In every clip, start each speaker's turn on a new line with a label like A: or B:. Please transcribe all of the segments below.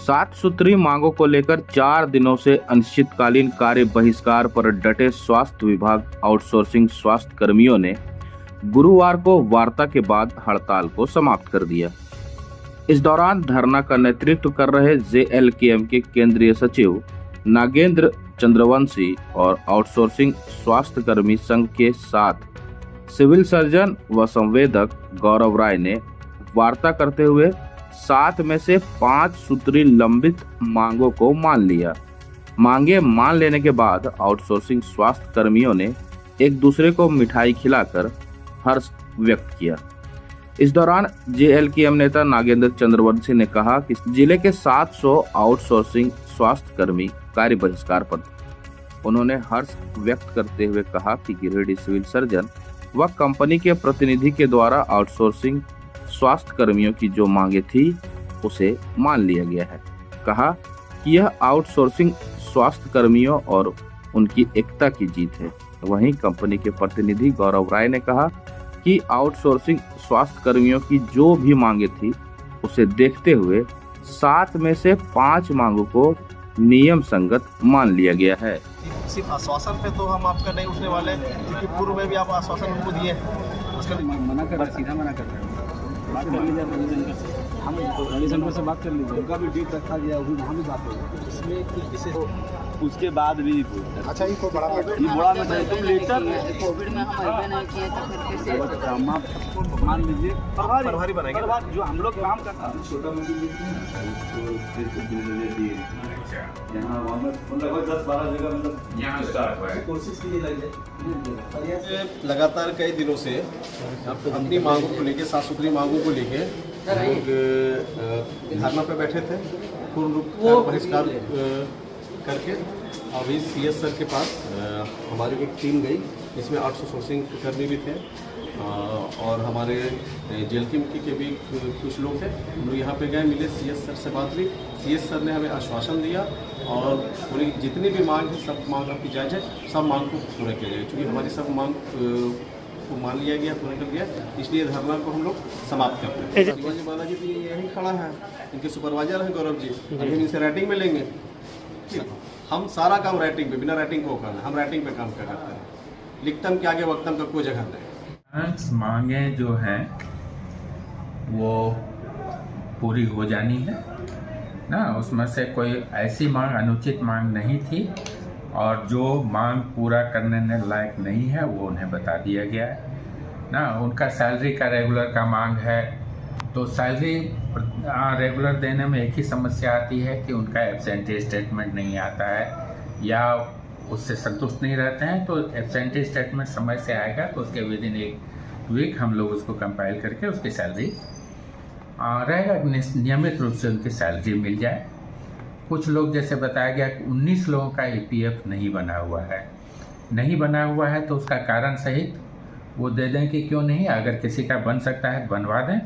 A: सात सूत्री मांगों को लेकर 4 दिनों से अनिश्चितकालीन कार्य बहिष्कार पर डटे स्वास्थ्य विभाग आउटसोर्सिंग स्वास्थ्य कर्मियों ने गुरुवार को वार्ता के बाद हड़ताल को समाप्त कर दिया। इस दौरान धरना का नेतृत्व कर रहे जेएलकेएम के केंद्रीय सचिव नागेंद्र चंद्रवंशी और आउटसोर्सिंग स्वास्थ्य कर्मी संघ के साथ सिविल सर्जन व संवेदक गौरव राय ने वार्ता करते हुए 7 में से 5 सूत्री लंबित मांगों को मान लिया। मांगे मान लेने के बाद आउटसोर्सिंग स्वास्थ्य कर्मियों ने एक दूसरे को मिठाई खिलाकर हर्ष व्यक्त किया। इस दौरान जेएलकेएम नेता नागेंद्र चंद्रवंशी ने कहा कि जिले के 700 आउटसोर्सिंग स्वास्थ्य कर्मी कार्य बहिष्कार पर थे। उन्होंने हर्ष व्यक्त करते हुए कहा कि गिरिडीह सिविल सर्जन व कंपनी के प्रतिनिधि के द्वारा आउटसोर्सिंग स्वास्थ्य कर्मियों की जो मांगे थी उसे मान लिया गया है। कहा कि यह आउटसोर्सिंग स्वास्थ्य कर्मियों और उनकी एकता की जीत है। वहीं कंपनी के प्रतिनिधि गौरव राय ने कहा कि आउटसोर्सिंग स्वास्थ्य कर्मियों की जो भी मांगे थी उसे देखते हुए 7 में से 5 मांगों को नियम संगत मान लिया गया है।
B: सिर्फ आश्वासन पे तो हम आपका नहीं उठने वाले, क्योंकि पूर्व में भी आप आश्वासन हमको दिए हैं। उसका
C: मना कर रहा है, सीधा मना कर रहा है। बात कर लीजिए हम रविशंकर से बात कर लीजिए, उनका भी डेट रखा गया, वहाँ भी बात होगी इसमें कि उसके बाद भी।
B: अच्छा, ये कोई बड़ा
C: मैटर है, तुम लेटर
D: कोविड में हम अभी नहीं किए तो फिर कैसे
C: आप मान लीजिए
B: प्रभारी बनाएंगे
C: जो हम लोग काम करता है।
B: कोशिश की जाए। लगातार कई दिनों से अपनी मांगों को लेके, साफ सुथरी मांगों को लेके लोग धरना पे बैठे थे। पूर्ण रूप से बहिष्कार करके अभी सीएस सर के पास हमारी एक टीम गई, जिसमें 800 सोर्सिंग कर्मी भी थे और हमारे जेएलकेएम के भी कुछ लोग थे। हम लोग यहाँ पे गए, मिले, सीएस सर से बात हुई। सीएस सर ने हमें आश्वासन दिया और पूरी जितनी भी मांग है, सब मांग आपकी जायज़ है, सब मांग को पूरा किया जाएगा। क्योंकि हमारी सब मांग को मान लिया गया, पूरा कर दिया, इसलिए धरना को हम लोग समाप्त करते हैं। शिवाजी बालाजी जी यहीं खड़ा है, इनके सुपरवाइजर हैं गौरव जी, अभी हम इनसे राइटिंग में लेंगे। हम सारा काम राइटिंग पे, बिना राइटिंग को करना, हम राइटिंग पे काम करते हैं। लिखतम के आगे वक्तम का कोई जगह नहीं।
E: मांगे जो हैं वो पूरी हो जानी है ना, उसमें से कोई ऐसी मांग, अनुचित मांग नहीं थी, और जो मांग पूरा करने में लायक नहीं है वो उन्हें बता दिया गया है ना। उनका सैलरी का रेगुलर का मांग है, तो सैलरी रेगुलर देने में एक ही समस्या आती है कि उनका एब्सेंटी स्टेटमेंट नहीं आता है या उससे संतुष्ट नहीं रहते हैं। तो एब्सेंटी स्टेटमेंट समय से आएगा तो उसके विदिन 1 वीक हम लोग उसको कंपाइल करके उसकी सैलरी रहेगा, नियमित रूप से उनकी सैलरी मिल जाए। कुछ लोग, जैसे बताया गया, 19 लोगों का ईपीएफ नहीं बना हुआ है, तो उसका कारण सहित वो दे दें कि क्यों नहीं। अगर किसी का बन सकता है तो बनवा दें,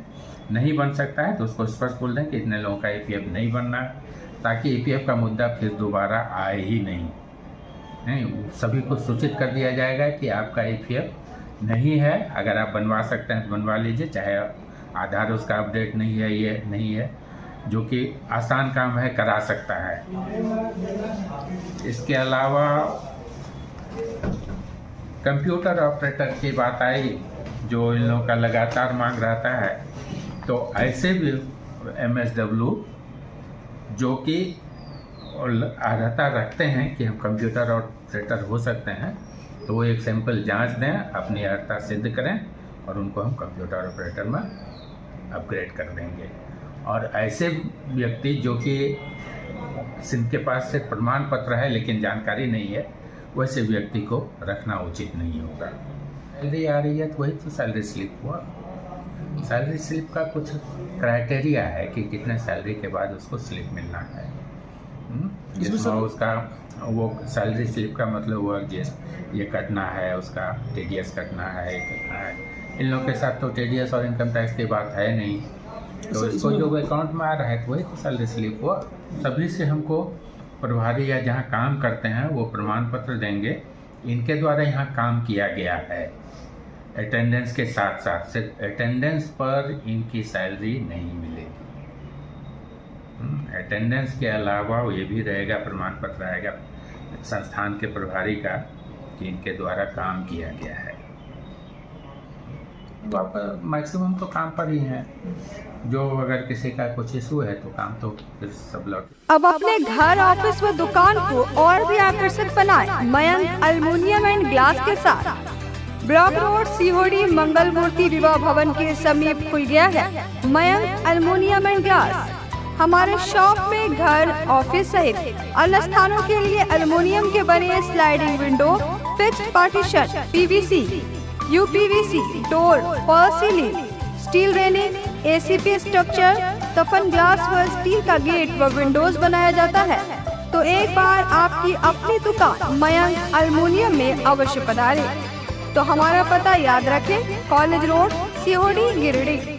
E: नहीं बन सकता है तो उसको स्पष्ट बोल दें कि इतने लोगों का ईपीएफ नहीं बनना, ताकि ईपीएफ का मुद्दा फिर दोबारा आए ही नहीं। सभी को सूचित कर दिया जाएगा कि आपका ईपीएफ नहीं है, अगर आप बनवा सकते हैं तो बनवा लीजिए, चाहे आधार उसका अपडेट नहीं है, ये नहीं है, जो कि आसान काम है, करा सकता है। इसके अलावा कंप्यूटर ऑपरेटर की बात आई, जो इन लोगों का लगातार मांग रहता है, तो ऐसे भी एमएसडब्ल्यू जो कि अर्हता रखते हैं कि हम कंप्यूटर ऑपरेटर हो सकते हैं, तो वो एक सैंपल जांच दें, अपनी अर्हता सिद्ध करें और उनको हम कंप्यूटर ऑपरेटर में अपग्रेड कर देंगे। और ऐसे व्यक्ति जो कि जिनके पास से प्रमाण पत्र है लेकिन जानकारी नहीं है, वैसे व्यक्ति को रखना उचित नहीं होगा। सैलरी आ रही है तो वही तो सैलरी स्लिप हुआ। सैलरी स्लिप का कुछ क्राइटेरिया है कि कितने सैलरी के बाद उसको स्लिप मिलना है। जिसमें उसका वो सैलरी स्लिप का मतलब हुआ ये कटना है, उसका टीडीएस कटना है, ये कटना है। इन लोगों के साथ तो टीडीएस और इनकम टैक्स की बात है नहीं, तो इसको जो अकाउंट में आ रहा है तो वही तो सैलरी स्लिप हुआ। सभी से हमको प्रभारी या जहाँ काम करते हैं वो प्रमाण पत्र देंगे, इनके द्वारा यहाँ काम किया गया है। अटेंडेंस के साथ साथ सिर्फ अटेंडेंस पर इनकी सैलरी नहीं मिलेगी। अटेंडेंस के अलावा ये भी रहेगा, प्रमाण पत्र आएगा संस्थान के प्रभारी का कि इनके द्वारा काम किया गया है। तो आप मैक्सिमम तो काम पर ही हैं, जो अगर किसी का कुछ इशू है तो काम तो फिर सब लौट।
F: अब अपने घर, ऑफिस व दुकान को और भी आकर्षक बनाएं मयंक एल्युमिनियम एंड ग्लास के साथ। ब्लॉक रोड सीहोड़ी मंगल मूर्ति विवाह भवन के समीप खुल गया है मयंक एल्युमिनियम एंड ग्लास। हमारे शॉप में घर, ऑफिस सहित अन्य स्थानों के लिए एल्युमिनियम के बने sliding window, fixed partition, PVC, UPVC, door, fall ceiling, steel railing, ACP structure, तफन ग्लास व स्टील का गेट व विंडोज बनाया जाता है। तो एक बार आपकी अपनी दुकान मयंक एल्युमिनियम में अवश्य पधारें। तो हमारा पता याद रखें, कॉलेज रोड, सीहोड़ी, गिरिडीह।